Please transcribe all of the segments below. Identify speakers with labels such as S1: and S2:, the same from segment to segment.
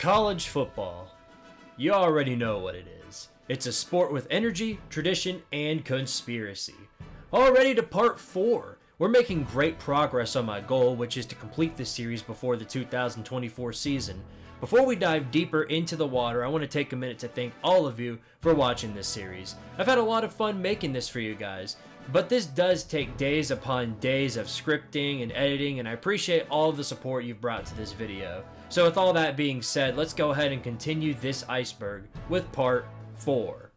S1: College football. You already know what it is. It's a sport with energy, tradition, and conspiracy. Already to part 4. We're making great progress on my goal, which is to complete this series before the 2024 season. Before we dive deeper into the water, I want to take a minute to thank all of you for watching this series. I've had a lot of fun making this for you guys, but this does take days upon days of scripting and editing, and I appreciate all of the support you've brought to this video. So with all that being said, let's go ahead and continue this iceberg with part 4.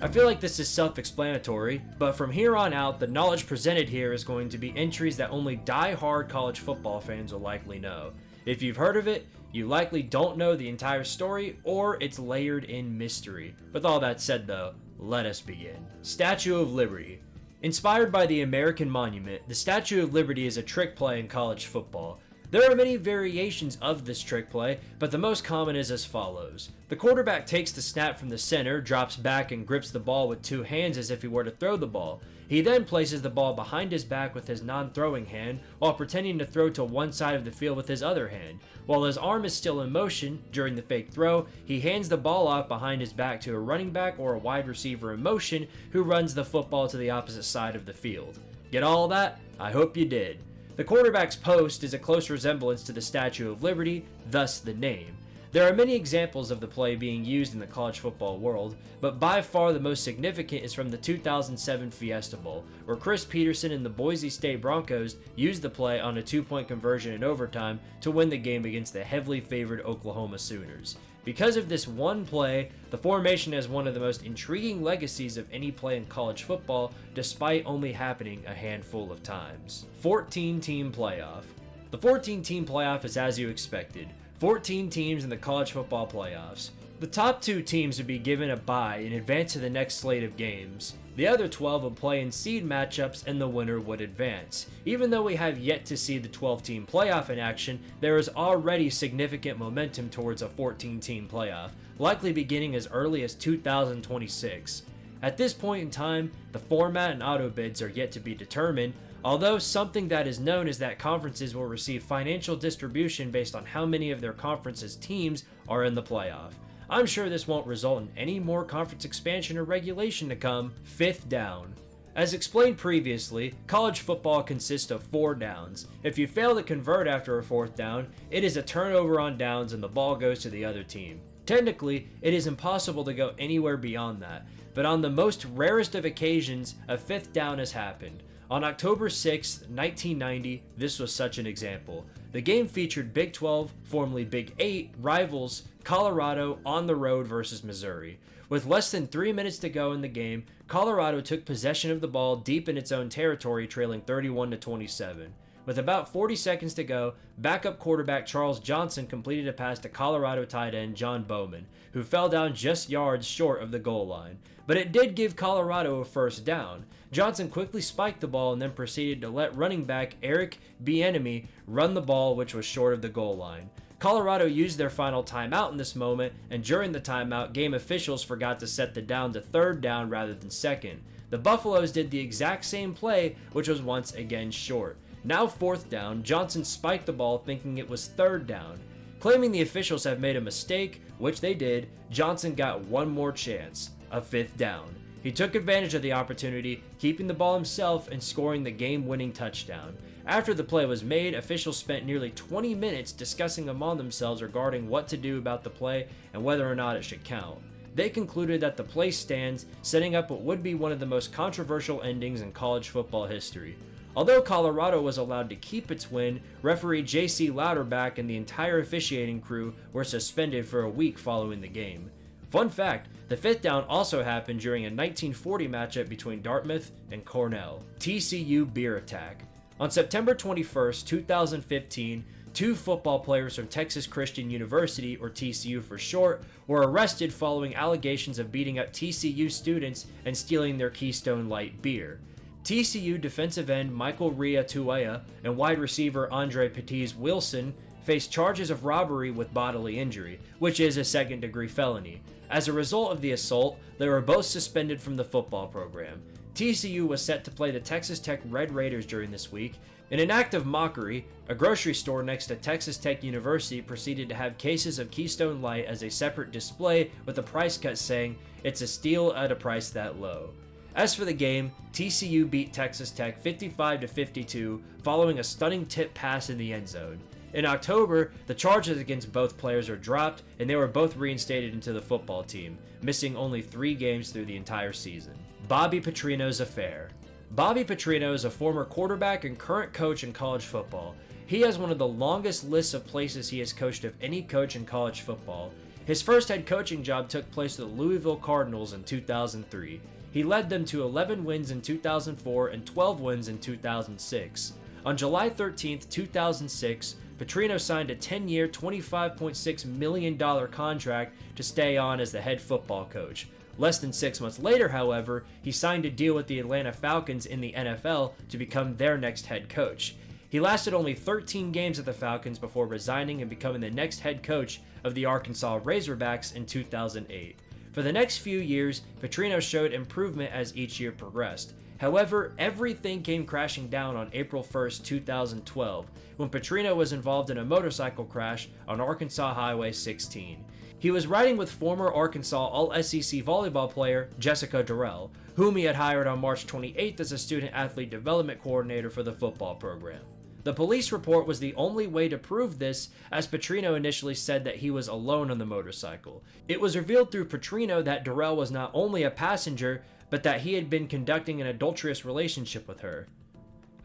S1: I feel like this is self-explanatory, but from here on out, the knowledge presented here is going to be entries that only die-hard college football fans will likely know. If you've heard of it, you likely don't know the entire story, or it's layered in mystery. With all that said though, let us begin. Statue of Liberty. Inspired by the American monument, the Statue of Liberty is a trick play in college football. There are many variations of this trick play, but the most common is as follows. The quarterback takes the snap from the center, drops back and grips the ball with two hands as if he were to throw the ball. He then places the ball behind his back with his non-throwing hand while pretending to throw to one side of the field with his other hand. While his arm is still in motion during the fake throw, he hands the ball off behind his back to a running back or a wide receiver in motion who runs the football to the opposite side of the field. Get all that? I hope you did. The quarterback's post is a close resemblance to the Statue of Liberty, thus the name. There are many examples of the play being used in the college football world, but by far the most significant is from the 2007 Fiesta Bowl, where Chris Peterson and the Boise State Broncos used the play on a 2-point conversion in overtime to win the game against the heavily favored Oklahoma Sooners. Because of this one play, the formation has one of the most intriguing legacies of any play in college football, despite only happening a handful of times. 14-team playoff. The 14-team playoff is as you expected. 14 teams in the college football playoffs. The top 2 teams would be given a bye and advance to the next slate of games. The other 12 would play in seed matchups and the winner would advance. Even though we have yet to see the 12-team playoff in action, there is already significant momentum towards a 14-team playoff, likely beginning as early as 2026. At this point in time, the format and auto bids are yet to be determined, although something that is known is that conferences will receive financial distribution based on how many of their conference's teams are in the playoff. I'm sure this won't result in any more conference expansion or regulation to come. 5th down. As explained previously, college football consists of 4 downs. If you fail to convert after a 4th down, it is a turnover on downs and the ball goes to the other team. Technically, it is impossible to go anywhere beyond that, but on the most rarest of occasions, a 5th down has happened. On October 6, 1990, this was such an example. The game featured Big 12, formerly Big 8, rivals Colorado on the road versus Missouri. With less than 3 minutes to go in the game, Colorado took possession of the ball deep in its own territory, trailing 31-27. With about 40 seconds to go, backup quarterback Charles Johnson completed a pass to Colorado tight end John Bowman, who fell down just yards short of the goal line. But it did give Colorado a 1st down. Johnson quickly spiked the ball and then proceeded to let running back Eric Bieniemy run the ball, which was short of the goal line. Colorado used their final timeout in this moment, and during the timeout, game officials forgot to set the down to 3rd down rather than 2nd. The Buffaloes did the exact same play, which was once again short. Now 4th down, Johnson spiked the ball thinking it was 3rd down. Claiming the officials have made a mistake, which they did, Johnson got one more chance, a 5th down. He took advantage of the opportunity, keeping the ball himself and scoring the game-winning touchdown. After the play was made, officials spent nearly 20 minutes discussing among themselves regarding what to do about the play and whether or not it should count. They concluded that the play stands, setting up what would be one of the most controversial endings in college football history. Although Colorado was allowed to keep its win, referee J.C. Louderback and the entire officiating crew were suspended for a week following the game. Fun fact, the 5th down also happened during a 1940 matchup between Dartmouth and Cornell. TCU beer attack. On September 21, 2015, 2 football players from Texas Christian University, or TCU for short, were arrested following allegations of beating up TCU students and stealing their Keystone Light beer. TCU defensive end Michael Ria Tuea and wide receiver Andre Petiz Wilson faced charges of robbery with bodily injury, which is a second-degree felony. As a result of the assault, they were both suspended from the football program. TCU was set to play the Texas Tech Red Raiders during this week. In an act of mockery, a grocery store next to Texas Tech University proceeded to have cases of Keystone Light as a separate display with a price cut saying, "It's a steal at a price that low." As for the game, TCU beat Texas Tech 55-52 following a stunning tip pass in the end zone. In October, the charges against both players are dropped and they were both reinstated into the football team, missing only 3 games through the entire season. Bobby Petrino's affair. Bobby Petrino is a former quarterback and current coach in college football. He has one of the longest lists of places he has coached of any coach in college football. His first head coaching job took place with the Louisville Cardinals in 2003. He led them to 11 wins in 2004 and 12 wins in 2006. On July 13, 2006, Petrino signed a 10-year, $25.6 million contract to stay on as the head football coach. Less than 6 months later, however, he signed a deal with the Atlanta Falcons in the NFL to become their next head coach. He lasted only 13 games at the Falcons before resigning and becoming the next head coach of the Arkansas Razorbacks in 2008. For the next few years, Petrino showed improvement as each year progressed. However, everything came crashing down on April 1st, 2012, when Petrino was involved in a motorcycle crash on Arkansas Highway 16. He was riding with former Arkansas All-SEC volleyball player Jessica Durrell, whom he had hired on March 28th as a student-athlete development coordinator for the football program. The police report was the only way to prove this, as Petrino initially said that he was alone on the motorcycle. It was revealed through Petrino that Durrell was not only a passenger, but that he had been conducting an adulterous relationship with her.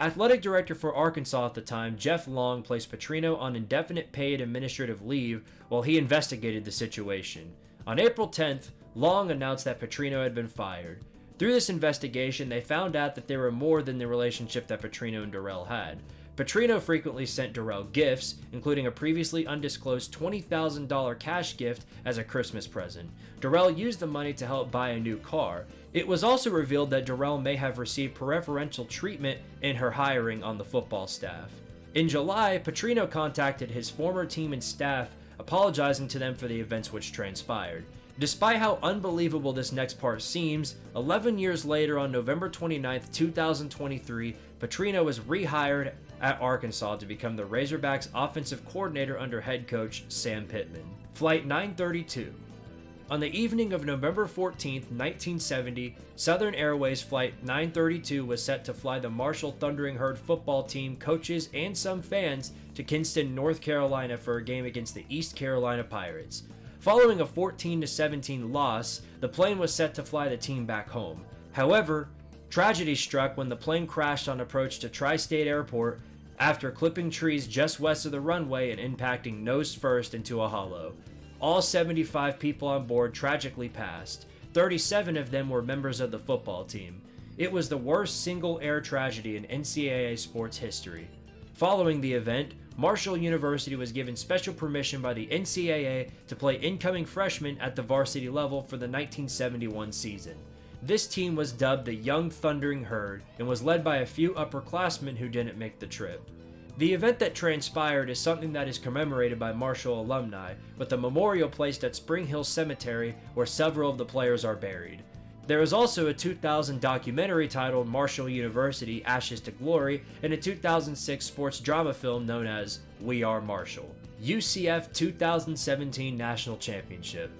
S1: Athletic director for Arkansas at the time, Jeff Long, placed Petrino on indefinite paid administrative leave while he investigated the situation. On April 10th, Long announced that Petrino had been fired. Through this investigation, they found out that there were more than the relationship that Petrino and Durrell had. Petrino frequently sent Durrell gifts, including a previously undisclosed $20,000 cash gift as a Christmas present. Durrell used the money to help buy a new car. It was also revealed that Durrell may have received preferential treatment in her hiring on the football staff. In July, Petrino contacted his former team and staff, apologizing to them for the events which transpired. Despite how unbelievable this next part seems, 11 years later on November 29, 2023, Petrino was rehired at Arkansas to become the Razorbacks' offensive coordinator under head coach Sam Pittman. Flight 932. On the evening of November 14, 1970, Southern Airways Flight 932 was set to fly the Marshall Thundering Herd football team, coaches, and some fans to Kinston, North Carolina for a game against the East Carolina Pirates. Following a 14-17 loss, the plane was set to fly the team back home. However, tragedy struck when the plane crashed on approach to Tri-State Airport after clipping trees just west of the runway and impacting nose first into a hollow. All 75 people on board tragically passed. 37 of them were members of the football team. It was the worst single air tragedy in NCAA sports history. Following the event, Marshall University was given special permission by the NCAA to play incoming freshmen at the varsity level for the 1971 season. This team was dubbed the Young Thundering Herd and was led by a few upperclassmen who didn't make the trip. The event that transpired is something that is commemorated by Marshall alumni, with a memorial placed at Spring Hill Cemetery where several of the players are buried. There is also a 2000 documentary titled Marshall University: Ashes to Glory and a 2006 sports drama film known as We Are Marshall. UCF 2017 National Championship.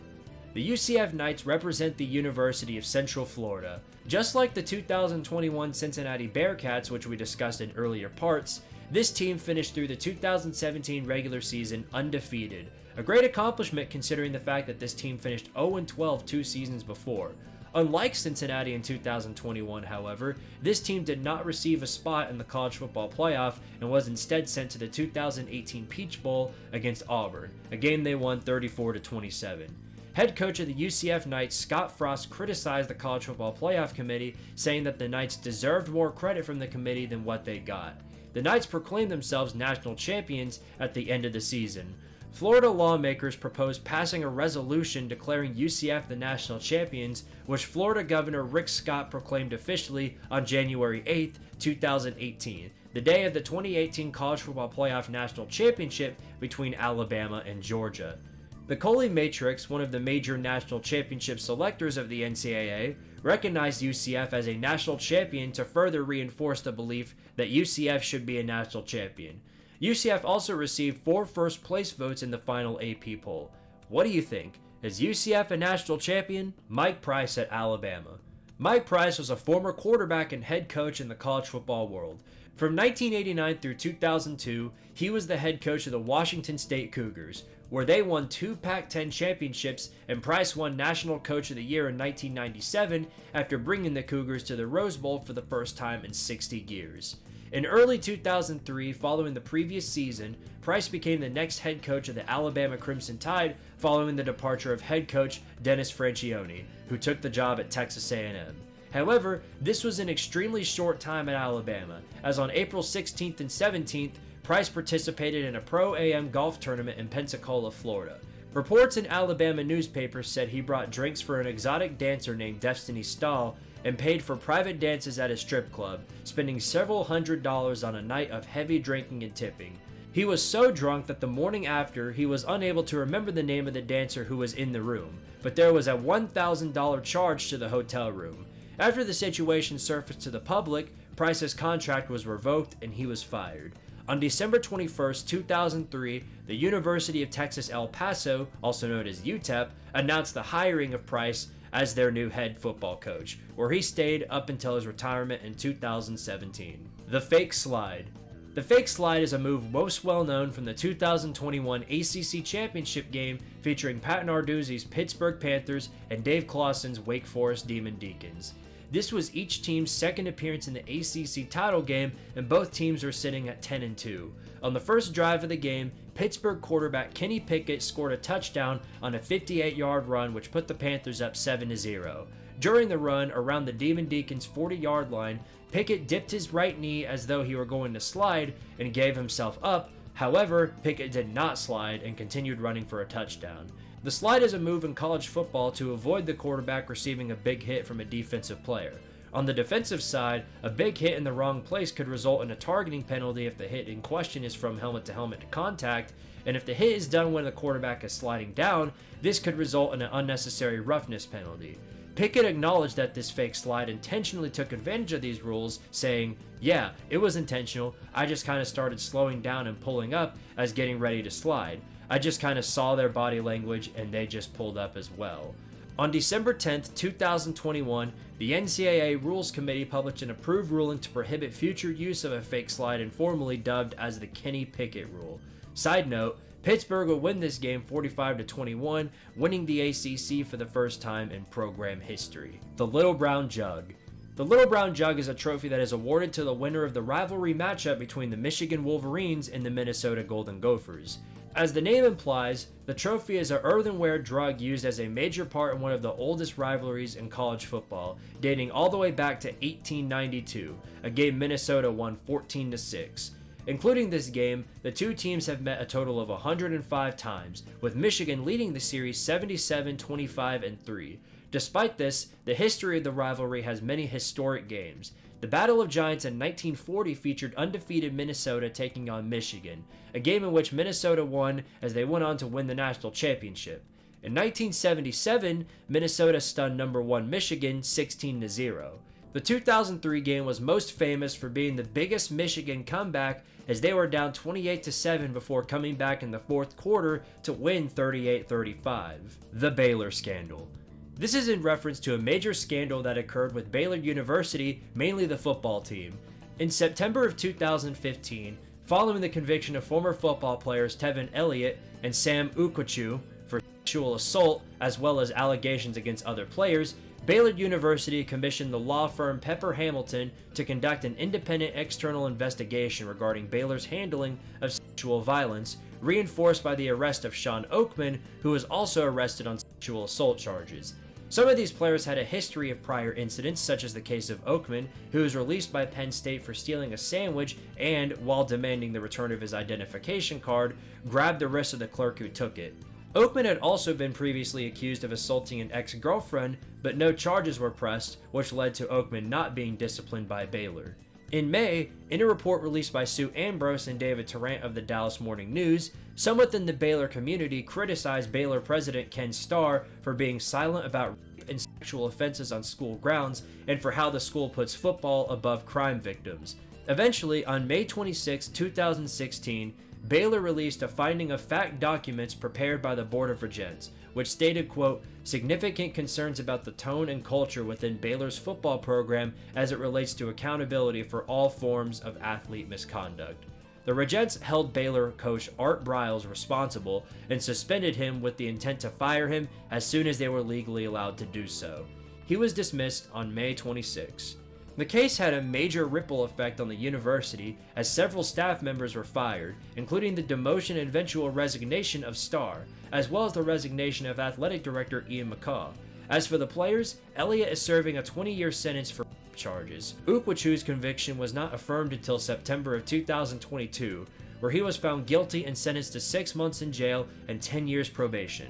S1: The UCF Knights represent the University of Central Florida. Just like the 2021 Cincinnati Bearcats, which we discussed in earlier parts, this team finished through the 2017 regular season undefeated, a great accomplishment considering the fact that this team finished 0-12 2 seasons before. Unlike Cincinnati in 2021, however, this team did not receive a spot in the college football playoff and was instead sent to the 2018 Peach Bowl against Auburn, a game they won 34-27. Head coach of the UCF Knights, Scott Frost, criticized the college football playoff committee, saying that the Knights deserved more credit from the committee than what they got. The Knights proclaimed themselves national champions at the end of the season. Florida lawmakers proposed passing a resolution declaring UCF the national champions, which Florida Governor Rick Scott proclaimed officially on January 8, 2018, the day of the 2018 College Football Playoff National Championship between Alabama and Georgia. The Coley Matrix, one of the major national championship selectors of the NCAA, recognized UCF as a national champion to further reinforce the belief that UCF should be a national champion. UCF also received 4 first-place votes in the final AP poll. What do you think? Is UCF a national champion? Mike Price at Alabama. Mike Price was a former quarterback and head coach in the college football world. From 1989 through 2002, he was the head coach of the Washington State Cougars, where they won 2 Pac-10 championships, and Price won National Coach of the Year in 1997 after bringing the Cougars to the Rose Bowl for the first time in 60 years. In early 2003, following the previous season, Price became the next head coach of the Alabama Crimson Tide following the departure of head coach Dennis Franchione, who took the job at Texas A&M. However, this was an extremely short time at Alabama, as on April 16th and 17th, Price participated in a Pro-Am golf tournament in Pensacola, Florida. Reports in Alabama newspapers said he brought drinks for an exotic dancer named Destiny Stahl and paid for private dances at a strip club, spending several $100s on a night of heavy drinking and tipping. He was so drunk that the morning after, he was unable to remember the name of the dancer who was in the room, but there was a $1,000 charge to the hotel room. After the situation surfaced to the public, Price's contract was revoked and he was fired. On December 21, 2003, the University of Texas El Paso, also known as UTEP, announced the hiring of Price as their new head football coach, where he stayed up until his retirement in 2017. The fake slide. The fake slide is a move most well known from the 2021 ACC Championship game featuring Pat Narduzzi's Pittsburgh Panthers and Dave Clawson's Wake Forest Demon Deacons. This was each team's second appearance in the ACC title game, and both teams were sitting at 10-2. On the first drive of the game, Pittsburgh quarterback Kenny Pickett scored a touchdown on a 58-yard run which put the Panthers up 7-0. During the run around the Demon Deacons' 40-yard line, Pickett dipped his right knee as though he were going to slide and gave himself up. However, Pickett did not slide and continued running for a touchdown. The slide is a move in college football to avoid the quarterback receiving a big hit from a defensive player. On the defensive side, a big hit in the wrong place could result in a targeting penalty if the hit in question is from helmet-to-helmet contact, and if the hit is done when the quarterback is sliding down, this could result in an unnecessary roughness penalty. Pickett acknowledged that this fake slide intentionally took advantage of these rules, saying, "Yeah, it was intentional. I just kind of started slowing down and pulling up as getting ready to slide. I just kind of saw their body language and they just pulled up as well." On December 10th, 2021, the NCAA Rules Committee published an approved ruling to prohibit future use of a fake slide, informally dubbed as the Kenny Pickett Rule. Side note, Pittsburgh will win this game 45-21, winning the ACC for the first time in program history. The Little Brown Jug. The Little Brown Jug is a trophy that is awarded to the winner of the rivalry matchup between the Michigan Wolverines and the Minnesota Golden Gophers. As the name implies, the trophy is an earthenware jug used as a major part in one of the oldest rivalries in college football, dating all the way back to 1892, a game Minnesota won 14-6. Including this game, the two teams have met a total of 105 times, with Michigan leading the series 77-25-3. Despite this, the history of the rivalry has many historic games. The Battle of Giants in 1940 featured undefeated Minnesota taking on Michigan, a game in which Minnesota won as they went on to win the national championship. In 1977, Minnesota stunned number 1 Michigan 16-0. The 2003 game was most famous for being the biggest Michigan comeback, as they were down 28-7 before coming back in the fourth quarter to win 38-35. The Baylor Scandal. This is in reference to a major scandal that occurred with Baylor University, mainly the football team. In September of 2015, following the conviction of former football players Tevin Elliott and Sam Ukwachu for sexual assault, as well as allegations against other players, Baylor University commissioned the law firm Pepper Hamilton to conduct an independent external investigation regarding Baylor's handling of sexual violence, reinforced by the arrest of Sean Oakman, who was also arrested on sexual assault charges. Some of these players had a history of prior incidents, such as the case of Oakman, who was released by Penn State for stealing a sandwich and, while demanding the return of his identification card, grabbed the wrist of the clerk who took it. Oakman had also been previously accused of assaulting an ex-girlfriend, but no charges were pressed, which led to Oakman not being disciplined by Baylor. In May, in a report released by Sue Ambrose and David Tarrant of the Dallas Morning News, some within the Baylor community criticized Baylor president Ken Starr for being silent about rape and sexual offenses on school grounds and for how the school puts football above crime victims. Eventually, on May 26, 2016, Baylor released a finding of fact documents prepared by the Board of Regents, which stated, quote, significant concerns about the tone and culture within Baylor's football program as it relates to accountability for all forms of athlete misconduct. The Regents held Baylor coach Art Briles responsible and suspended him with the intent to fire him as soon as they were legally allowed to do so. He was dismissed on May 26. The case had a major ripple effect on the university as several staff members were fired, including the demotion and eventual resignation of Starr, as well as the resignation of athletic director Ian McCaw. As for the players, Elliott is serving a 20-year sentence for charges. Ukwachu's conviction was not affirmed until September of 2022, where he was found guilty and sentenced to 6 months in jail and 10 years probation.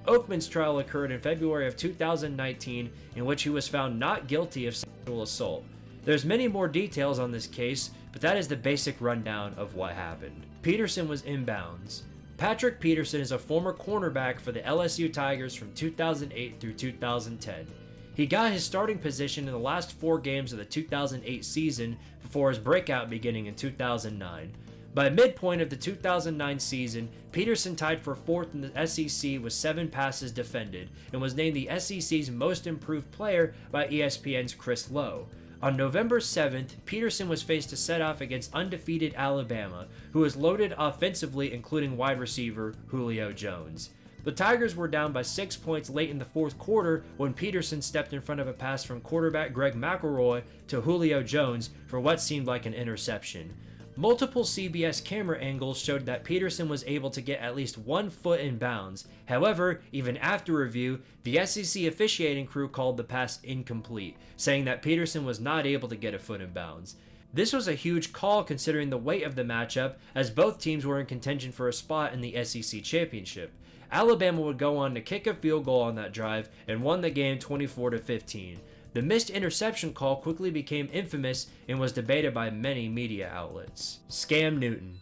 S1: Oakman's trial occurred in February of 2019, in which he was found not guilty of sexual assault. There's many more details on this case, but that is the basic rundown of what happened. Peterson was inbounds. Patrick Peterson is a former cornerback for the LSU Tigers from 2008 through 2010. He got his starting position in the last 4 games of the 2008 season before his breakout beginning in 2009. By midpoint of the 2009 season, Peterson tied for 4th in the SEC with 7 passes defended and was named the SEC's most improved player by ESPN's Chris Lowe. On November 7th, Peterson was faced to set off against undefeated Alabama, who was loaded offensively including wide receiver Julio Jones. The Tigers were down by 6 points late in the 4th quarter when Peterson stepped in front of a pass from quarterback Greg McElroy to Julio Jones for what seemed like an interception. Multiple CBS camera angles showed that Peterson was able to get at least 1 foot in bounds. However, even after review, the SEC officiating crew called the pass incomplete, saying that Peterson was not able to get a foot in bounds. This was a huge call considering the weight of the matchup, as both teams were in contention for a spot in the SEC championship. Alabama would go on to kick a field goal on that drive and won the game 24-15. The missed interception call quickly became infamous and was debated by many media outlets. Cam Newton.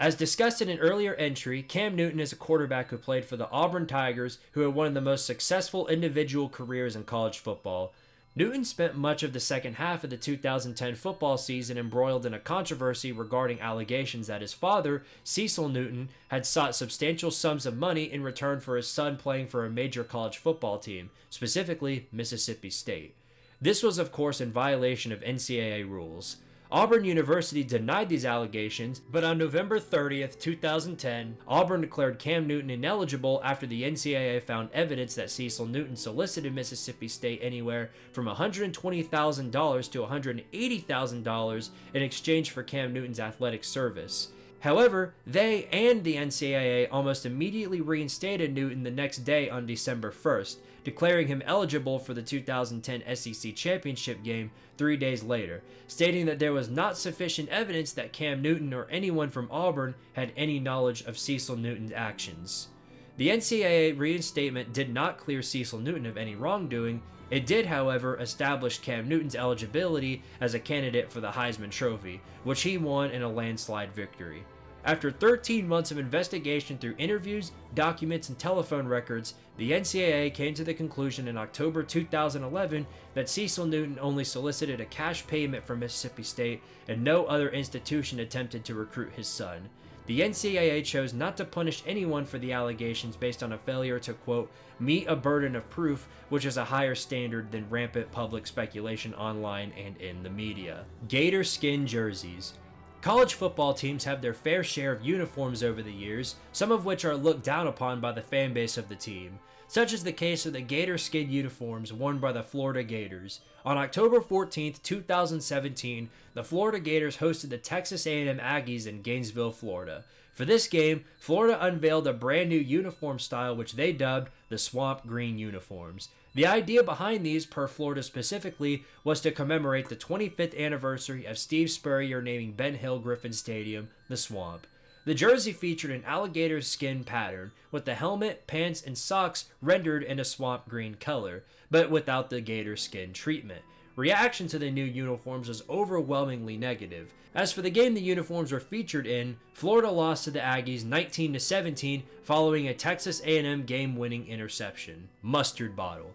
S1: As discussed in an earlier entry, Cam Newton is a quarterback who played for the Auburn Tigers, who had one of the most successful individual careers in college football. Newton spent much of the second half of the 2010 football season embroiled in a controversy regarding allegations that his father, Cecil Newton, had sought substantial sums of money in return for his son playing for a major college football team, specifically Mississippi State. This was, of course, in violation of NCAA rules. Auburn University denied these allegations, but on November 30th, 2010, Auburn declared Cam Newton ineligible after the NCAA found evidence that Cecil Newton solicited Mississippi State anywhere from $120,000 to $180,000 in exchange for Cam Newton's athletic service. However, they and the NCAA almost immediately reinstated Newton the next day on December 1st, declaring him eligible for the 2010 SEC championship game 3 days later, stating that there was not sufficient evidence that Cam Newton or anyone from Auburn had any knowledge of Cecil Newton's actions. The NCAA reinstatement did not clear Cecil Newton of any wrongdoing. It did, however, establish Cam Newton's eligibility as a candidate for the Heisman Trophy, which he won in a landslide victory. After 13 months of investigation through interviews, documents, and telephone records, the NCAA came to the conclusion in October 2011 that Cecil Newton only solicited a cash payment from Mississippi State and no other institution attempted to recruit his son. The NCAA chose not to punish anyone for the allegations based on a failure to, quote, meet a burden of proof, which is a higher standard than rampant public speculation online and in the media. Gator skin jerseys. College football teams have their fair share of uniforms over the years, some of which are looked down upon by the fan base of the team. Such is the case of the Gator skin uniforms worn by the Florida Gators. On October 14, 2017, the Florida Gators hosted the Texas A&M Aggies in Gainesville, Florida. For this game, Florida unveiled a brand new uniform style which they dubbed the Swamp Green uniforms. The idea behind these, per Florida specifically, was to commemorate the 25th anniversary of Steve Spurrier naming Ben Hill Griffin Stadium the Swamp. The jersey featured an alligator skin pattern, with the helmet, pants, and socks rendered in a swamp green color, but without the gator skin treatment. reaction to the new uniforms was overwhelmingly negative. As for the game the uniforms were featured in, Florida lost to the Aggies 19-17 following a Texas A&M game-winning interception. Mustard bottle.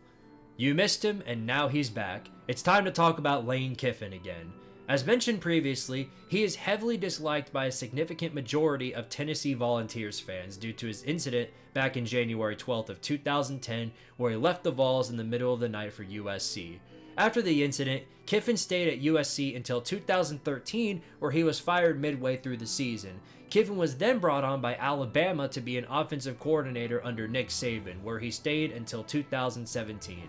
S1: You missed him, and now he's back. It's time to talk about Lane Kiffin again. As mentioned previously, he is heavily disliked by a significant majority of Tennessee Volunteers fans due to his incident back in January 12th of 2010 where he left the Vols in the middle of the night for USC. After the incident, Kiffin stayed at USC until 2013 where he was fired midway through the season. Kiffin was then brought on by Alabama to be an offensive coordinator under Nick Saban, where he stayed until 2017.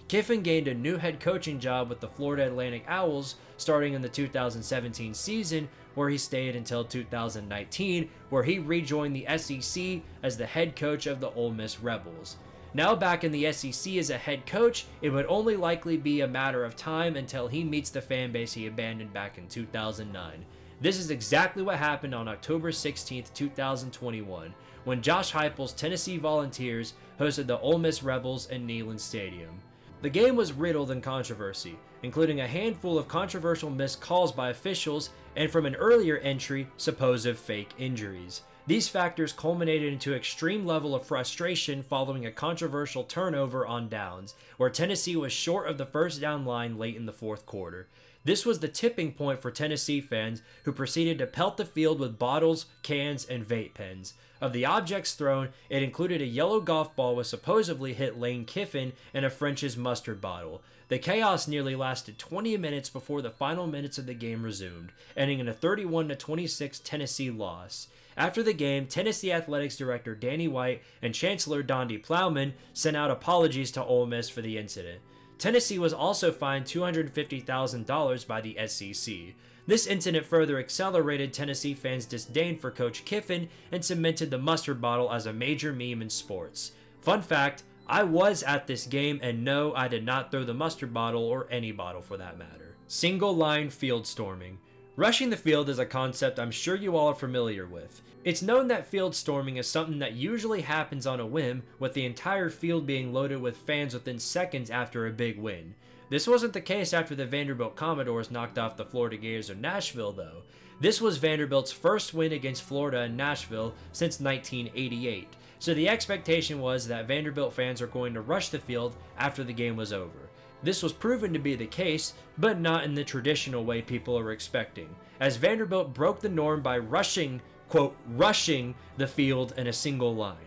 S1: Kiffin gained a new head coaching job with the Florida Atlantic Owls starting in the 2017 season, where he stayed until 2019, where he rejoined the SEC as the head coach of the Ole Miss Rebels. Now back in the SEC as a head coach, it would only likely be a matter of time until he meets the fan base he abandoned back in 2009. This is exactly what happened on October 16, 2021, when Josh Heupel's Tennessee Volunteers hosted the Ole Miss Rebels in Neyland Stadium. The game was riddled in controversy, including a handful of controversial missed calls by officials and, from an earlier entry, supposed fake injuries. These factors culminated into an extreme level of frustration following a controversial turnover on downs, where Tennessee was short of the first down line late in the fourth quarter. This was the tipping point for Tennessee fans, who proceeded to pelt the field with bottles, cans, and vape pens. Of the objects thrown, it included a yellow golf ball which supposedly hit Lane Kiffin and a French's mustard bottle. The chaos nearly lasted 20 minutes before the final minutes of the game resumed, ending in a 31-26 Tennessee loss. After the game, Tennessee Athletics Director Danny White and Chancellor Donde Plowman sent out apologies to Ole Miss for the incident. Tennessee was also fined $250,000 by the SEC. This incident further accelerated Tennessee fans' disdain for Coach Kiffin and cemented the mustard bottle as a major meme in sports. Fun fact, I was at this game, and no, I did not throw the mustard bottle, or any bottle for that matter. Single line field storming. Rushing the field is a concept I'm sure you all are familiar with. It's known that field storming is something that usually happens on a whim, with the entire field being loaded with fans within seconds after a big win. This wasn't the case after the Vanderbilt Commodores knocked off the Florida Gators of Nashville, though. This was Vanderbilt's first win against Florida in Nashville since 1988, so the expectation was that Vanderbilt fans were going to rush the field after the game was over. This was proven to be the case, but not in the traditional way people are expecting, as Vanderbilt broke the norm by rushing, quote, rushing the field in a single line.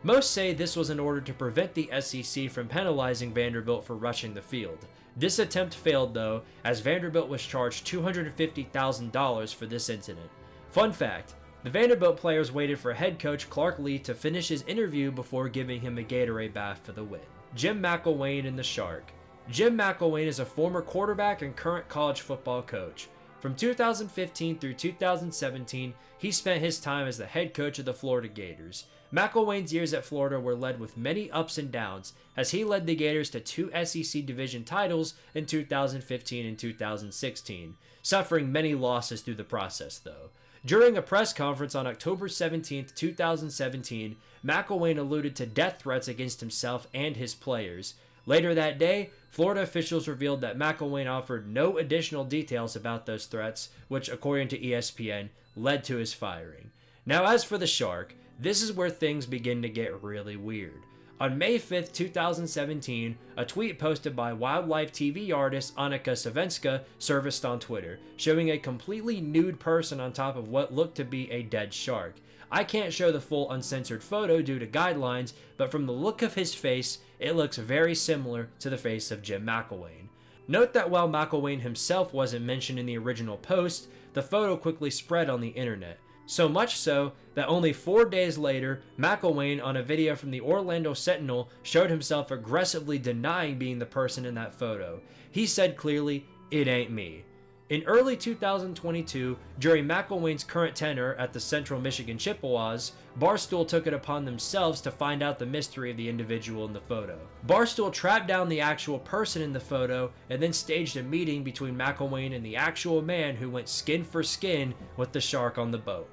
S1: Most say this was in order to prevent the SEC from penalizing Vanderbilt for rushing the field. This attempt failed though, as Vanderbilt was charged $250,000 for this incident. Fun fact, the Vanderbilt players waited for head coach Clark Lee to finish his interview before giving him a Gatorade bath for the win. Jim McElwain and the Shark. Jim McElwain is a former quarterback and current college football coach. From 2015 through 2017, he spent his time as the head coach of the Florida Gators. McElwain's years at Florida were led with many ups and downs, as he led the Gators to 2 SEC division titles in 2015 and 2016, suffering many losses through the process though. During a press conference on October 17, 2017, McElwain alluded to death threats against himself and his players. Later that day, Florida officials revealed that McElwain offered no additional details about those threats, which, according to ESPN, led to his firing. Now, as for the Shark, this is where things begin to get really weird. On May 5, 2017, a tweet posted by wildlife TV artist Annika Savenska surfaced on Twitter, showing a completely nude person on top of what looked to be a dead shark. I can't show the full uncensored photo due to guidelines, but from the look of his face, it looks very similar to the face of Jim McElwain. Note that while McElwain himself wasn't mentioned in the original post, the photo quickly spread on the internet. So much so that only 4 days later, McElwain on a video from the Orlando Sentinel showed himself aggressively denying being the person in that photo. He said clearly, "It ain't me." In early 2022, during McElwain's current tenure at the Central Michigan Chippewas, Barstool took it upon themselves to find out the mystery of the individual in the photo. Barstool tracked down the actual person in the photo and then staged a meeting between McElwain and the actual man who went skin for skin with the shark on the boat.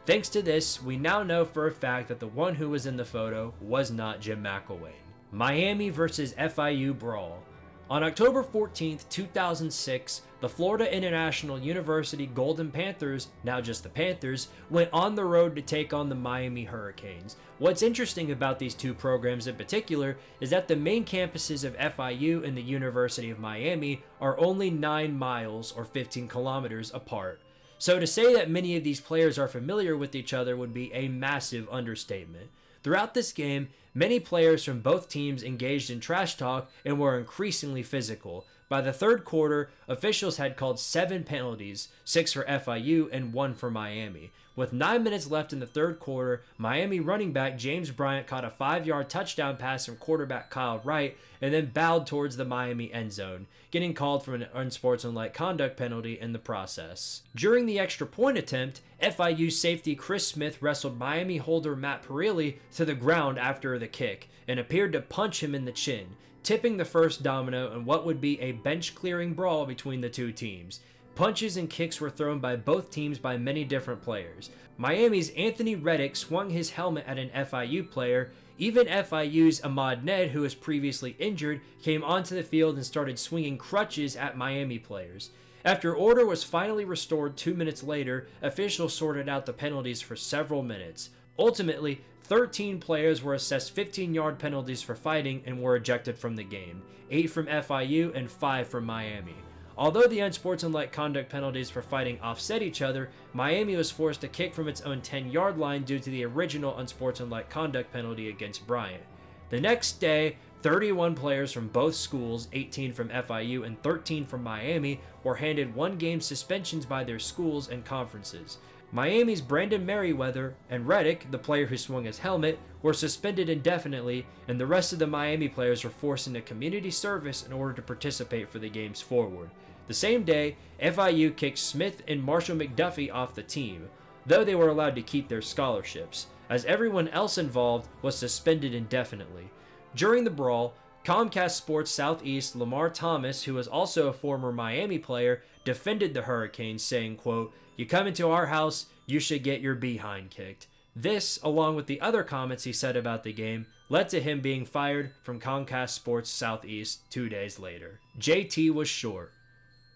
S1: Thanks to this, we now know for a fact that the one who was in the photo was not Jim McElwain. Miami versus FIU brawl. On October 14, 2006, the Florida International University Golden Panthers, now just the Panthers, went on the road to take on the Miami Hurricanes. What's interesting about these two programs in particular is that the main campuses of FIU and the University of Miami are only 9 miles or 15 kilometers apart. So to say that many of these players are familiar with each other would be a massive understatement. Throughout this game, many players from both teams engaged in trash talk and were increasingly physical. By the third quarter, officials had called 7 penalties, 6 for FIU and 1 for Miami. With 9 minutes left in the third quarter, Miami running back James Bryant caught a 5-yard touchdown pass from quarterback Kyle Wright and then bowed towards the Miami end zone, getting called for an unsportsmanlike conduct penalty in the process. During the extra point attempt, FIU safety Chris Smith wrestled Miami holder Matt Perilli to the ground after the kick and appeared to punch him in the chin, tipping the first domino in what would be a bench-clearing brawl between the two teams. Punches and kicks were thrown by both teams by many different players. Miami's Anthony Reddick swung his helmet at an FIU player. Even FIU's Ahmad Ned, who was previously injured, came onto the field and started swinging crutches at Miami players. After order was finally restored 2 minutes later, officials sorted out the penalties for several minutes. Ultimately, 13 players were assessed 15-yard penalties for fighting and were ejected from the game, 8 from FIU and 5 from Miami. Although the unsportsmanlike conduct penalties for fighting offset each other, Miami was forced to kick from its own 10-yard line due to the original unsportsmanlike conduct penalty against Bryant. The next day, 31 players from both schools, 18 from FIU and 13 from Miami, were handed 1-game suspensions by their schools and conferences. Miami's Brandon Merriweather and Reddick, the player who swung his helmet, were suspended indefinitely, and the rest of the Miami players were forced into community service in order to participate for the games forward. The same day, FIU kicked Smith and Marshall McDuffie off the team, though they were allowed to keep their scholarships, as everyone else involved was suspended indefinitely. During the brawl, Comcast Sports Southeast Lamar Thomas, who was also a former Miami player, defended the Hurricanes, saying, quote, "You come into our house, you should get your behind kicked." This, along with the other comments he said about the game, led to him being fired from Comcast Sports Southeast 2 days later. JT was short.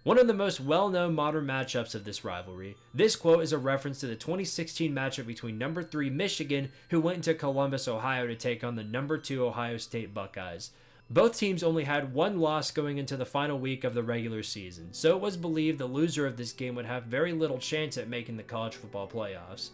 S1: One of the most well-known modern matchups of this rivalry, this quote is a reference to the 2016 matchup between number 3 Michigan, who went into Columbus, Ohio to take on the number 2 Ohio State Buckeyes. Both teams only had 1 loss going into the final week of the regular season, so it was believed the loser of this game would have very little chance at making the college football playoffs.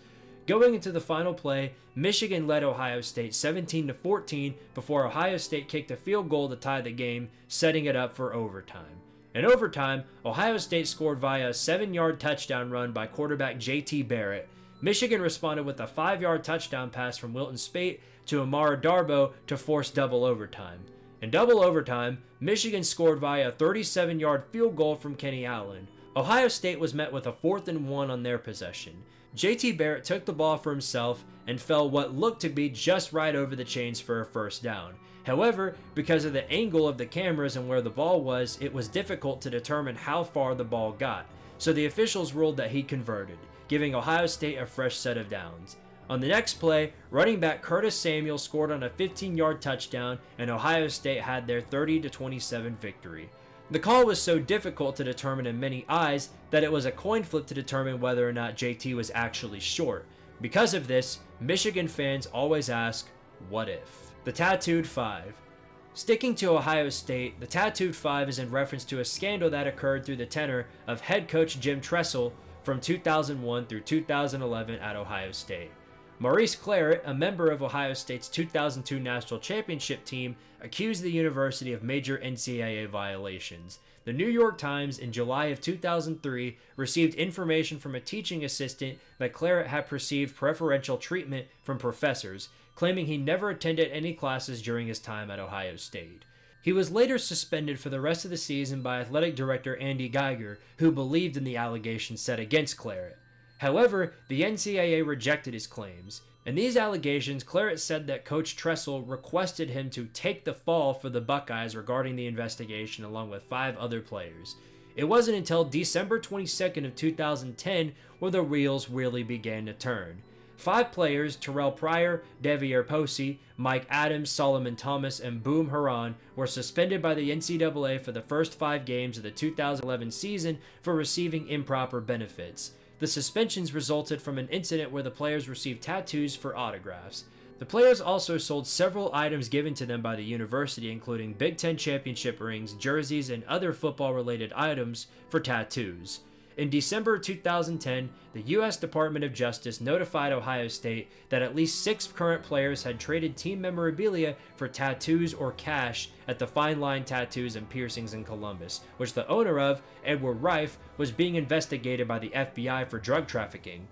S1: Going into the final play, Michigan led Ohio State 17-14 before Ohio State kicked a field goal to tie the game, setting it up for overtime. In overtime, Ohio State scored via a 7-yard touchdown run by quarterback JT Barrett. Michigan responded with a 5-yard touchdown pass from Wilton Spate to Amara Darboh to force double overtime. In double overtime, Michigan scored via a 37-yard field goal from Kenny Allen. Ohio State was met with a 4th and 1 on their possession. JT Barrett took the ball for himself and fell what looked to be just right over the chains for a first down. However, because of the angle of the cameras and where the ball was, it was difficult to determine how far the ball got, so the officials ruled that he converted, giving Ohio State a fresh set of downs. On the next play, running back Curtis Samuel scored on a 15-yard touchdown, and Ohio State had their 30-27 victory. The call was so difficult to determine in many eyes that it was a coin flip to determine whether or not JT was actually short. Because of this, Michigan fans always ask, what if? The Tattooed 5. Sticking to Ohio State, the Tattooed 5 is in reference to a scandal that occurred through the tenure of head coach Jim Tressel from 2001 through 2011 at Ohio State. Maurice Claret, a member of Ohio State's 2002 national championship team, accused the university of major NCAA violations. The New York Times in July of 2003 received information from a teaching assistant that Claret had perceived preferential treatment from professors, claiming he never attended any classes during his time at Ohio State. He was later suspended for the rest of the season by athletic director Andy Geiger, who believed in the allegations set against Claret. However, the NCAA rejected his claims. In these allegations, Claret said that Coach Tressel requested him to take the fall for the Buckeyes regarding the investigation along with 5 other players. It wasn't until December 22nd of 2010 where the wheels really began to turn. 5 players, Terrell Pryor, Devier Posey, Mike Adams, Solomon Thomas, and Boom Haran, were suspended by the NCAA for the first 5 games of the 2011 season for receiving improper benefits. The suspensions resulted from an incident where the players received tattoos for autographs. The players also sold several items given to them by the university, including Big Ten championship rings, jerseys, and other football-related items for tattoos. In December 2010, the U.S. Department of Justice notified Ohio State that at least 6 current players had traded team memorabilia for tattoos or cash at the Fine Line Tattoos and Piercings in Columbus, which the owner of, Edward Reif, was being investigated by the FBI for drug trafficking.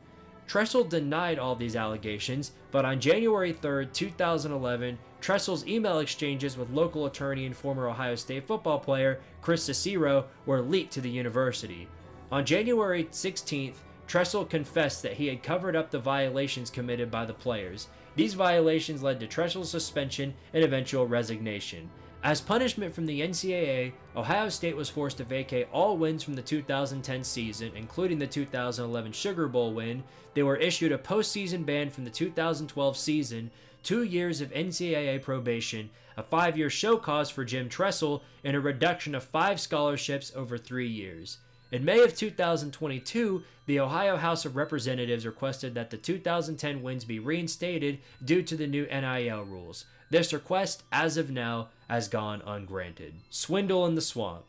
S1: Tressel denied all these allegations, but on January 3, 2011, Tressel's email exchanges with local attorney and former Ohio State football player Chris Cicero were leaked to the university. On January 16th, Tressel confessed that he had covered up the violations committed by the players. These violations led to Tressel's suspension and eventual resignation. As punishment from the NCAA, Ohio State was forced to vacate all wins from the 2010 season, including the 2011 Sugar Bowl win. They were issued a postseason ban from the 2012 season, 2 years of NCAA probation, a 5-year show cause for Jim Tressel, and a reduction of 5 scholarships over 3 years. In May of 2022, the Ohio House of Representatives requested that the 2010 wins be reinstated due to the new NIL rules. This request, as of now, has gone ungranted. Swindle in the Swamp.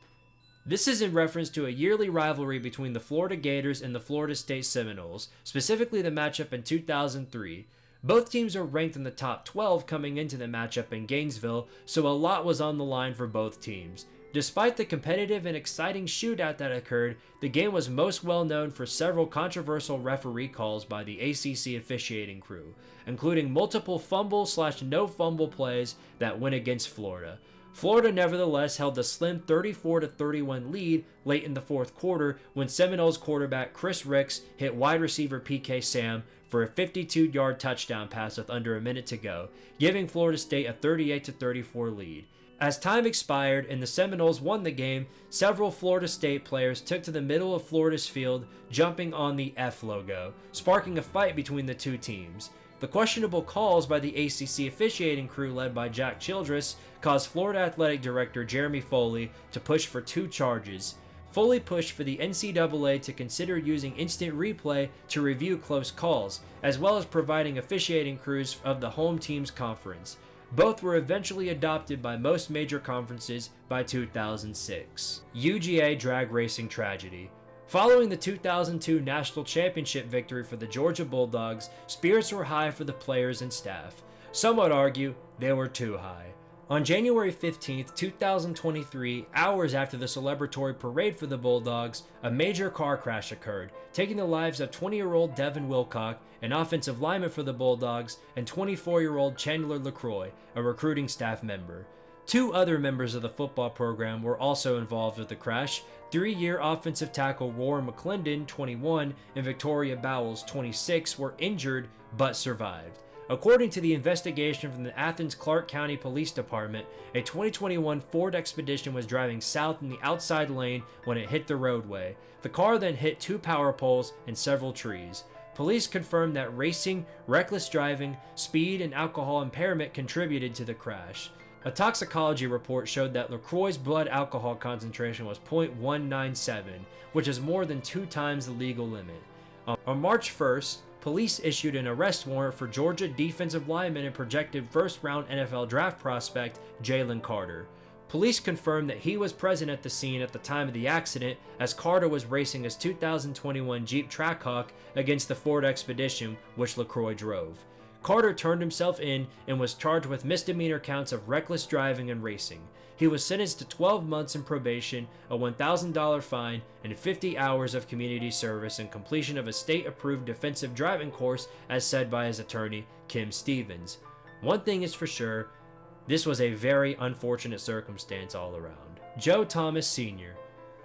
S1: This is in reference to a yearly rivalry between the Florida Gators and the Florida State Seminoles, specifically the matchup in 2003. Both teams are ranked in the top 12 coming into the matchup in Gainesville, so a lot was on the line for both teams. Despite the competitive and exciting shootout that occurred, the game was most well known for several controversial referee calls by the ACC officiating crew, including multiple fumble/no fumble plays that went against Florida. Florida nevertheless held a slim 34-31 lead late in the fourth quarter when Seminoles quarterback Chris Ricks hit wide receiver PK Sam for a 52-yard touchdown pass with under a minute to go, giving Florida State a 38-34 lead. As time expired and the Seminoles won the game, several Florida State players took to the middle of Florida's field, jumping on the F logo, sparking a fight between the two teams. The questionable calls by the ACC officiating crew led by Jack Childress caused Florida Athletic Director Jeremy Foley to push for 2 charges. Foley pushed for the NCAA to consider using instant replay to review close calls, as well as providing officiating crews of the home team's conference. Both were eventually adopted by most major conferences by 2006. UGA drag racing tragedy. Following the 2002 national championship victory for the Georgia Bulldogs, spirits were high for the players and staff. Some would argue they were too high. On January 15, 2023, hours after the celebratory parade for the Bulldogs, a major car crash occurred, taking the lives of 20-year-old Devin Wilcock, an offensive lineman for the Bulldogs, and 24-year-old Chandler LaCroix, a recruiting staff member. 2 other members of the football program were also involved with the crash. 3-year offensive tackle Warren McClendon, 21, and Victoria Bowles, 26, were injured but survived. According to the investigation from the Athens-Clarke County Police Department, a 2021 Ford Expedition was driving south in the outside lane when it hit the roadway. The car then hit 2 power poles and several trees. Police confirmed that racing, reckless driving, speed, and alcohol impairment contributed to the crash. A toxicology report showed that LaCroix's blood alcohol concentration was 0.197, which is more than 2 times the legal limit. On March 1st, police issued an arrest warrant for Georgia defensive lineman and projected first-round NFL draft prospect Jalen Carter. Police confirmed that he was present at the scene at the time of the accident as Carter was racing his 2021 Jeep Trackhawk against the Ford Expedition, which LaCroix drove. Carter turned himself in and was charged with misdemeanor counts of reckless driving and racing. He was sentenced to 12 months in probation, a $1,000 fine, and 50 hours of community service and completion of a state-approved defensive driving course, as said by his attorney, Kim Stevens. One thing is for sure, this was a very unfortunate circumstance all around. Joe Thomas Sr.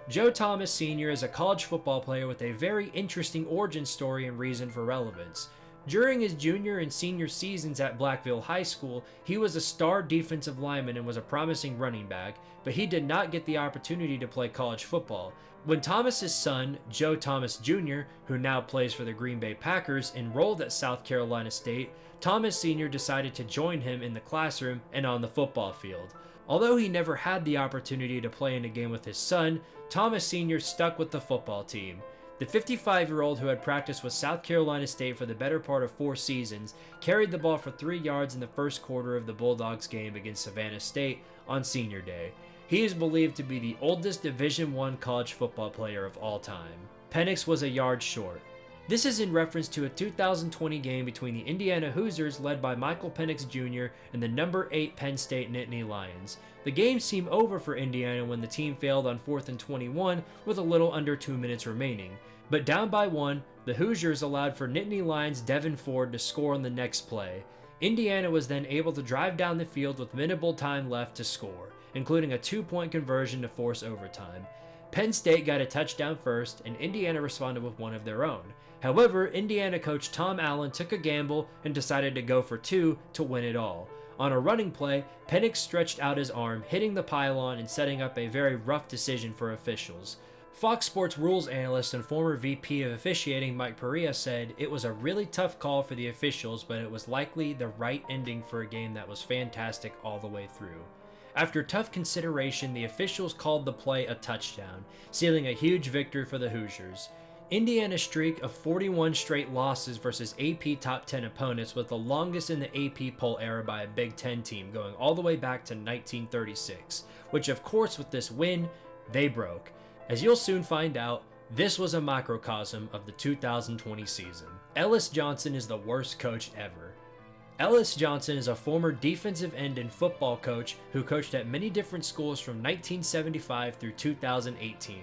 S1: Joe Thomas Sr. is a college football player with a very interesting origin story and reason for relevance. During his junior and senior seasons at Blackville High School, he was a star defensive lineman and was a promising running back, but he did not get the opportunity to play college football. When Thomas's son, Joe Thomas Jr., who now plays for the Green Bay Packers, enrolled at South Carolina State, Thomas Sr. decided to join him in the classroom and on the football field. Although he never had the opportunity to play in a game with his son, Thomas Sr. stuck with the football team. The 55-year-old who had practiced with South Carolina State for the better part of 4 seasons carried the ball for 3 yards in the first quarter of the Bulldogs game against Savannah State on Senior Day. He is believed to be the oldest Division I college football player of all time. Penix was a yard short. This is in reference to a 2020 game between the Indiana Hoosiers led by Michael Penix Jr. and the number 8 Penn State Nittany Lions. The game seemed over for Indiana when the team failed on 4th and 21 with a little under 2 minutes remaining. But down by 1, the Hoosiers allowed for Nittany Lions' Devin Ford to score on the next play. Indiana was then able to drive down the field with minimal time left to score, including a 2-point conversion to force overtime. Penn State got a touchdown first, and Indiana responded with one of their own. However, Indiana coach Tom Allen took a gamble and decided to go for 2 to win it all. On a running play, Penix stretched out his arm, hitting the pylon and setting up a very rough decision for officials. Fox Sports rules analyst and former VP of officiating Mike Perea said, "It was a really tough call for the officials, but it was likely the right ending for a game that was fantastic all the way through." After tough consideration, the officials called the play a touchdown, sealing a huge victory for the Hoosiers. Indiana's streak of 41 straight losses versus AP top 10 opponents was the longest in the AP poll era by a Big Ten team, going all the way back to 1936, which of course with this win, they broke. As you'll soon find out, this was a microcosm of the 2020 season. Ellis Johnson is the worst coach ever. Ellis Johnson is a former defensive end and football coach who coached at many different schools from 1975 through 2018.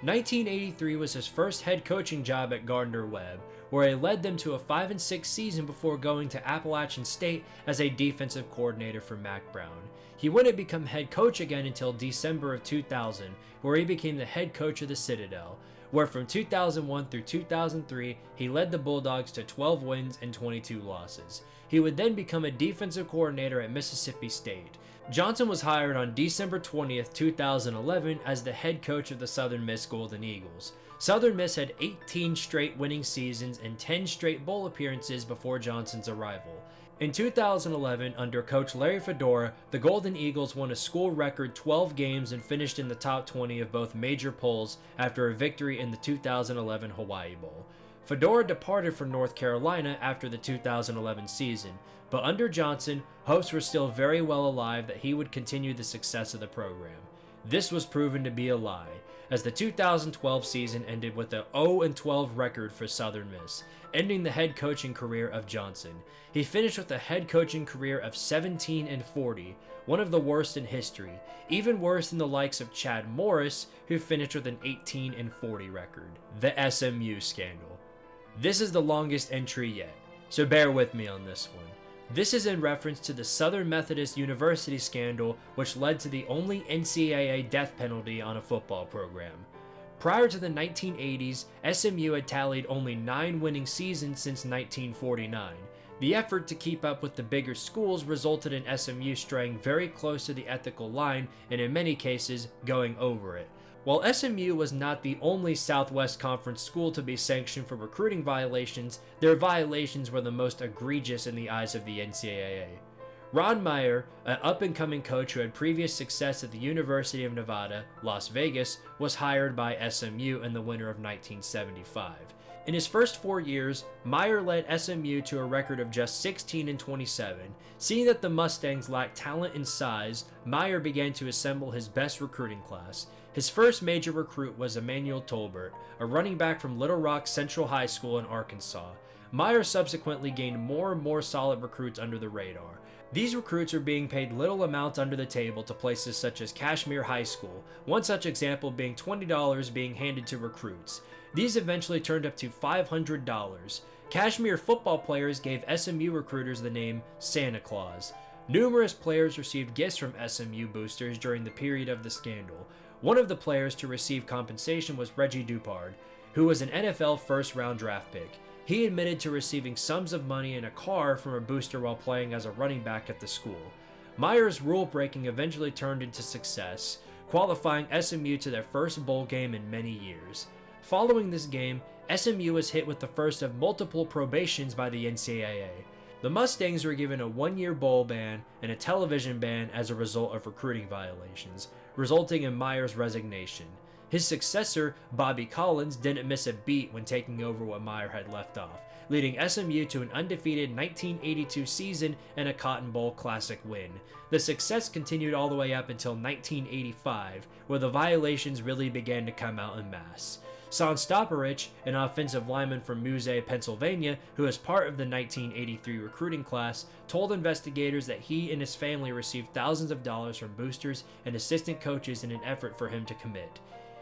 S1: 1983 was his first head coaching job at Gardner-Webb, where he led them to a 5-6 season before going to Appalachian State as a defensive coordinator for Mack Brown. He wouldn't become head coach again until December of 2000, where he became the head coach of the Citadel, where from 2001 through 2003, he led the Bulldogs to 12 wins and 22 losses. He would then become a defensive coordinator at Mississippi State. Johnson was hired on December 20th, 2011 as the head coach of the Southern Miss Golden Eagles. Southern Miss had 18 straight winning seasons and 10 straight bowl appearances before Johnson's arrival. In 2011, under coach Larry Fedora, the Golden Eagles won a school record 12 games and finished in the top 20 of both major polls after a victory in the 2011 Hawaii Bowl. Fedora departed for North Carolina after the 2011 season, but under Johnson, hopes were still very well alive that he would continue the success of the program. This was proven to be a lie, as the 2012 season ended with a 0-12 record for Southern Miss, ending the head coaching career of Johnson. He finished with a head coaching career of 17-40, one of the worst in history, even worse than the likes of Chad Morris, who finished with an 18-40 record. The SMU scandal. This is the longest entry yet, so bear with me on this one. This is in reference to the Southern Methodist University scandal, which led to the only NCAA death penalty on a football program. Prior to the 1980s, SMU had tallied only 9 winning seasons since 1949. The effort to keep up with the bigger schools resulted in SMU straying very close to the ethical line and in many cases going over it. While SMU was not the only Southwest Conference school to be sanctioned for recruiting violations, their violations were the most egregious in the eyes of the NCAA. Ron Meyer, an up-and-coming coach who had previous success at the University of Nevada, Las Vegas, was hired by SMU in the winter of 1975. In his first 4 years, Meyer led SMU to a record of just 16-27. Seeing that the Mustangs lacked talent and size, Meyer began to assemble his best recruiting class. His first major recruit was Emmanuel Tolbert, a running back from Little Rock Central High School in Arkansas. Meyer subsequently gained more and more solid recruits under the radar. These recruits were being paid little amounts under the table to places such as Kashmere High School, one such example being $20 being handed to recruits. These eventually turned up to $500. Kashmere football players gave SMU recruiters the name Santa Claus. Numerous players received gifts from SMU boosters during the period of the scandal. One of the players to receive compensation was Reggie Dupard, who was an NFL first-round draft pick. He admitted to receiving sums of money and a car from a booster while playing as a running back at the school. Meyer's rule-breaking eventually turned into success. qualifying SMU to their first bowl game in many years. Following this game, SMU was hit with the first of multiple probations by the NCAA. The Mustangs were given a 1-year bowl ban and a television ban as a result of recruiting violations, resulting in Meyer's resignation. His successor, Bobby Collins, didn't miss a beat when taking over what Meyer had left off, leading SMU to an undefeated 1982 season and a Cotton Bowl Classic win. The success continued all the way up until 1985, where the violations really began to come out en masse. Son Stoparich, an offensive lineman from Muzay, Pennsylvania, who was part of the 1983 recruiting class, told investigators that he and his family received thousands of dollars from boosters and assistant coaches in an effort for him to commit.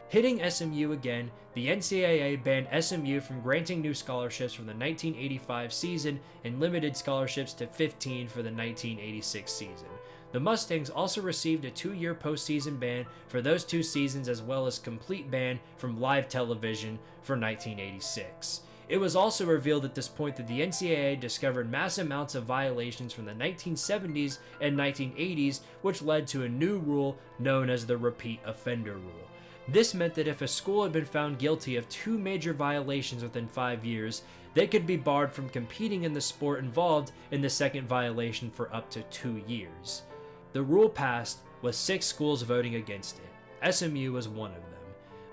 S1: Hitting SMU again, the NCAA banned SMU from granting new scholarships for the 1985 season and limited scholarships to 15 for the 1986 season. The Mustangs also received a 2-year postseason ban for those 2 seasons, as well as complete ban from live television for 1986. It was also revealed at this point that the NCAA discovered mass amounts of violations from the 1970s and 1980s, which led to a new rule known as the repeat offender rule. This meant that if a school had been found guilty of 2 major violations within 5 years, they could be barred from competing in the sport involved in the second violation for up to 2 years. The rule passed, with 6 schools voting against it. SMU was one of them.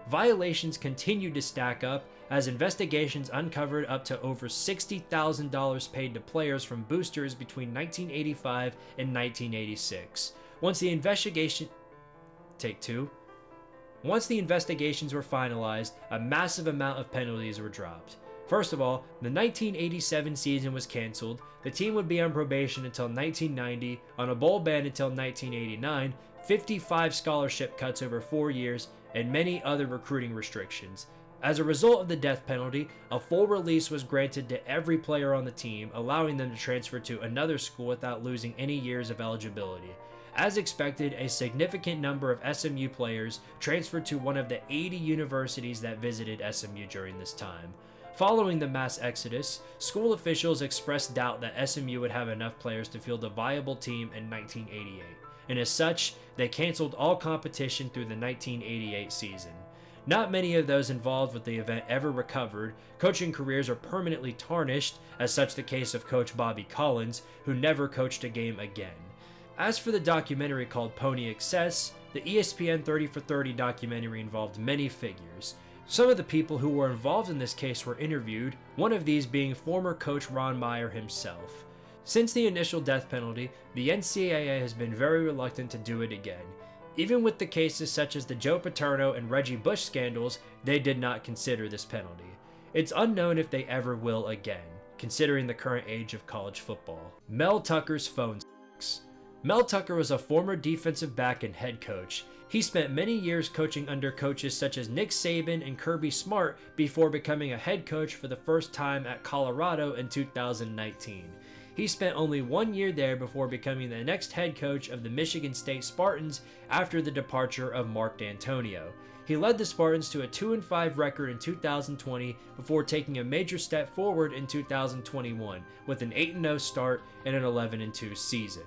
S1: Violations continued to stack up as investigations uncovered up to over $60,000 paid to players from boosters between 1985 and 1986. Once the investigations were finalized, a massive amount of penalties were dropped. First of all, the 1987 season was canceled, the team would be on probation until 1990, on a bowl ban until 1989, 55 scholarship cuts over 4 years, and many other recruiting restrictions. As a result of the death penalty, a full release was granted to every player on the team, allowing them to transfer to another school without losing any years of eligibility. As expected, a significant number of SMU players transferred to one of the 80 universities that visited SMU during this time. Following the mass exodus, school officials expressed doubt that SMU would have enough players to field a viable team in 1988, and as such, they canceled all competition through the 1988 season. Not many of those involved with the event ever recovered. Coaching careers are permanently tarnished, as such the case of Coach Bobby Collins, who never coached a game again. As for the documentary called Pony Excess, the ESPN 30 for 30 documentary involved many figures. Some of the people who were involved in this case were interviewed, one of these being former coach Ron Meyer himself. Since the initial death penalty, the NCAA has been very reluctant to do it again. Even with the cases such as the Joe Paterno and Reggie Bush scandals, they did not consider this penalty. It's unknown if they ever will again, considering the current age of college football. Mel Tucker's phone sex. Mel Tucker was a former defensive back and head coach. He spent many years coaching under coaches such as Nick Saban and Kirby Smart before becoming a head coach for the first time at Colorado in 2019. He spent only 1 year there before becoming the next head coach of the Michigan State Spartans after the departure of Mark D'Antonio. He led the Spartans to a 2-5 record in 2020 before taking a major step forward in 2021 with an 8-0 start and an 11-2 season.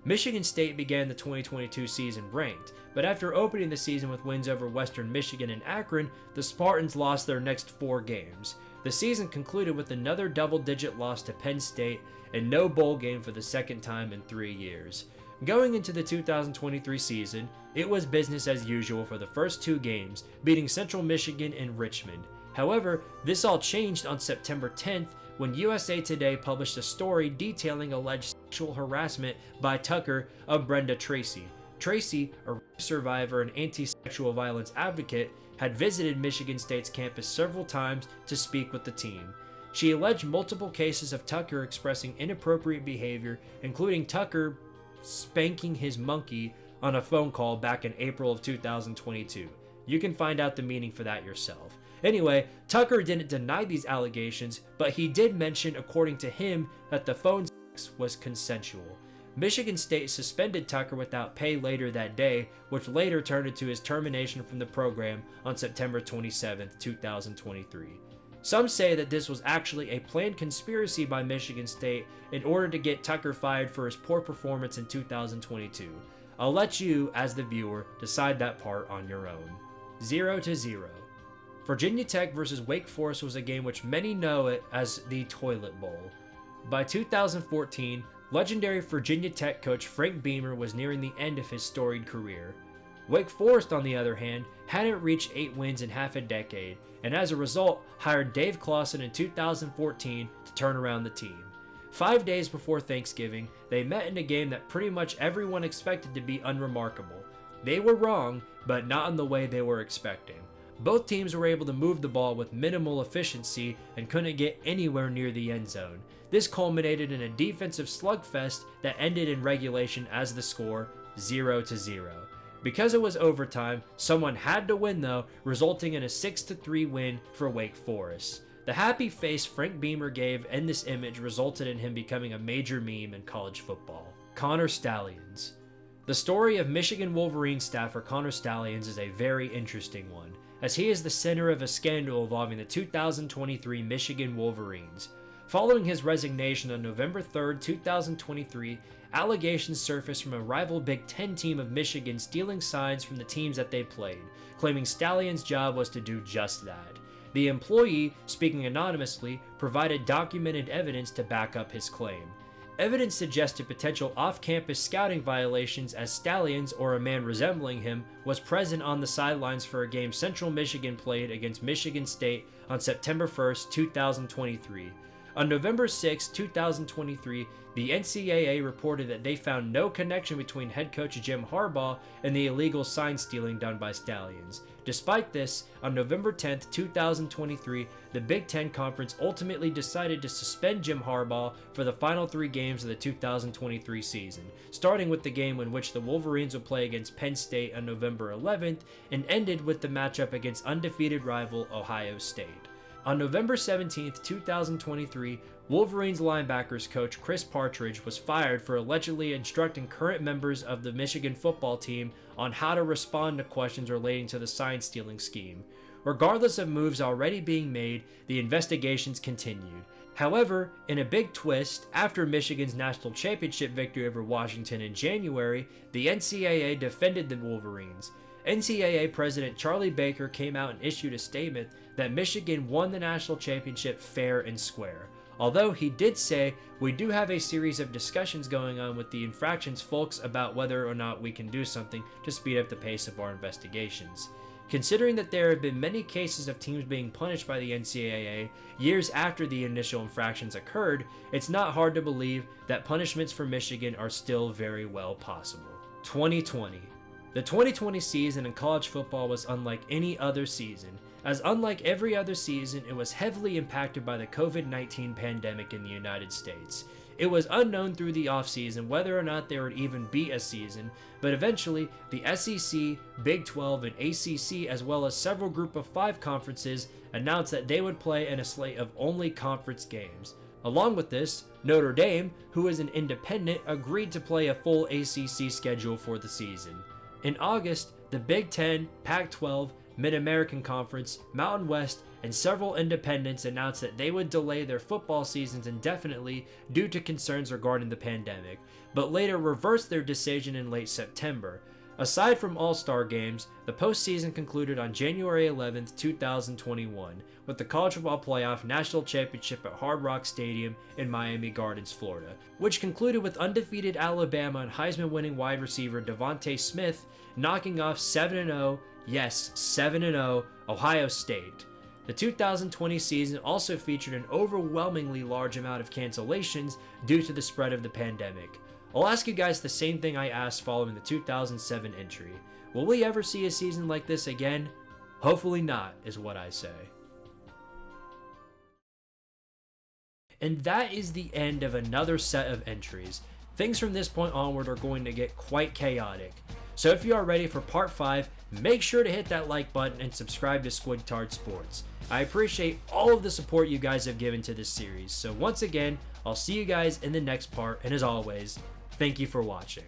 S1: Michigan State began the 2022 season ranked, but after opening the season with wins over Western Michigan and Akron, the Spartans lost their next 4 games. The season concluded with another double-digit loss to Penn State and no bowl game for the second time in 3 years. Going into the 2023 season, it was business as usual for the first 2 games, beating Central Michigan and Richmond. However, this all changed on September 10th when USA Today published a story detailing alleged sexual harassment by Tucker of Brenda Tracy. Tracy, a rape survivor and anti-sexual violence advocate, had visited Michigan State's campus several times to speak with the team. She alleged multiple cases of Tucker expressing inappropriate behavior, including Tucker spanking his monkey on a phone call back in April of 2022. You can find out the meaning for that yourself. Anyway, Tucker didn't deny these allegations, but he did mention, according to him, that the phone sex was consensual. Michigan State suspended Tucker without pay later that day, which later turned into his termination from the program on September 27, 2023. Some say that this was actually a planned conspiracy by Michigan State in order to get Tucker fired for his poor performance in 2022. I'll let you, as the viewer, decide that part on your own. 0-0. Virginia Tech versus Wake Forest was a game which many know it as the Toilet Bowl. By 2014, legendary Virginia Tech coach Frank Beamer was nearing the end of his storied career. Wake Forest, on the other hand, hadn't reached 8 wins in half a decade, and as a result, hired Dave Clawson in 2014 to turn around the team. 5 days before Thanksgiving, they met in a game that pretty much everyone expected to be unremarkable. They were wrong, but not in the way they were expecting. Both teams were able to move the ball with minimal efficiency and couldn't get anywhere near the end zone. This culminated in a defensive slugfest that ended in regulation as the score 0-0. Because it was overtime, someone had to win though, resulting in a 6-3 win for Wake Forest. The happy face Frank Beamer gave in this image resulted in him becoming a major meme in college football. Connor Stalions. The story of Michigan Wolverines staffer Connor Stalions is a very interesting one, as he is the center of a scandal involving the 2023 Michigan Wolverines. Following his resignation on November 3, 2023, allegations surfaced from a rival Big Ten team of Michigan stealing signs from the teams that they played, claiming Stalions' job was to do just that. The employee, speaking anonymously, provided documented evidence to back up his claim. Evidence suggested potential off-campus scouting violations as Stalions, or a man resembling him, was present on the sidelines for a game Central Michigan played against Michigan State on September 1, 2023. On November 6, 2023, the NCAA reported that they found no connection between head coach Jim Harbaugh and the illegal sign stealing done by Stalions. Despite this, on November 10, 2023, the Big Ten Conference ultimately decided to suspend Jim Harbaugh for the final 3 games of the 2023 season, starting with the game in which the Wolverines would play against Penn State on November 11th and ended with the matchup against undefeated rival Ohio State. On November 17, 2023, Wolverines linebackers coach Chris Partridge was fired for allegedly instructing current members of the Michigan football team on how to respond to questions relating to the sign stealing scheme. Regardless of moves already being made, the investigations continued. However, in a big twist, after Michigan's national championship victory over Washington in January, the NCAA defended the Wolverines. NCAA President Charlie Baker came out and issued a statement that Michigan won the national championship fair and square. Although he did say, "We do have a series of discussions going on with the infractions folks about whether or not we can do something to speed up the pace of our investigations." Considering that there have been many cases of teams being punished by the NCAA years after the initial infractions occurred, it's not hard to believe that punishments for Michigan are still very well possible. 2020. The 2020 season in college football was unlike any other season, as unlike every other season, it was heavily impacted by the COVID-19 pandemic in the United States. It was unknown through the offseason whether or not there would even be a season, but eventually, the SEC, Big 12, and ACC, as well as several Group of 5 conferences, announced that they would play in a slate of only conference games. Along with this, Notre Dame, who is an independent, agreed to play a full ACC schedule for the season. In August, the Big Ten, Pac-12, Mid-American Conference, Mountain West, and several independents announced that they would delay their football seasons indefinitely due to concerns regarding the pandemic, but later reversed their decision in late September. Aside from All-Star games, the postseason concluded on January 11, 2021, with the College Football Playoff National Championship at Hard Rock Stadium in Miami Gardens, Florida, which concluded with undefeated Alabama and Heisman-winning wide receiver Devontae Smith knocking off 7-0, yes, 7-0, Ohio State. The 2020 season also featured an overwhelmingly large amount of cancellations due to the spread of the pandemic. I'll ask you guys the same thing I asked following the 2007 entry. Will we ever see a season like this again? Hopefully not, is what I say. And that is the end of another set of entries. Things from this point onward are going to get quite chaotic. So if you are ready for part 5, make sure to hit that like button and subscribe to Squidtard Sports. I appreciate all of the support you guys have given to this series. So once again, I'll see you guys in the next part, and as always, thank you for watching.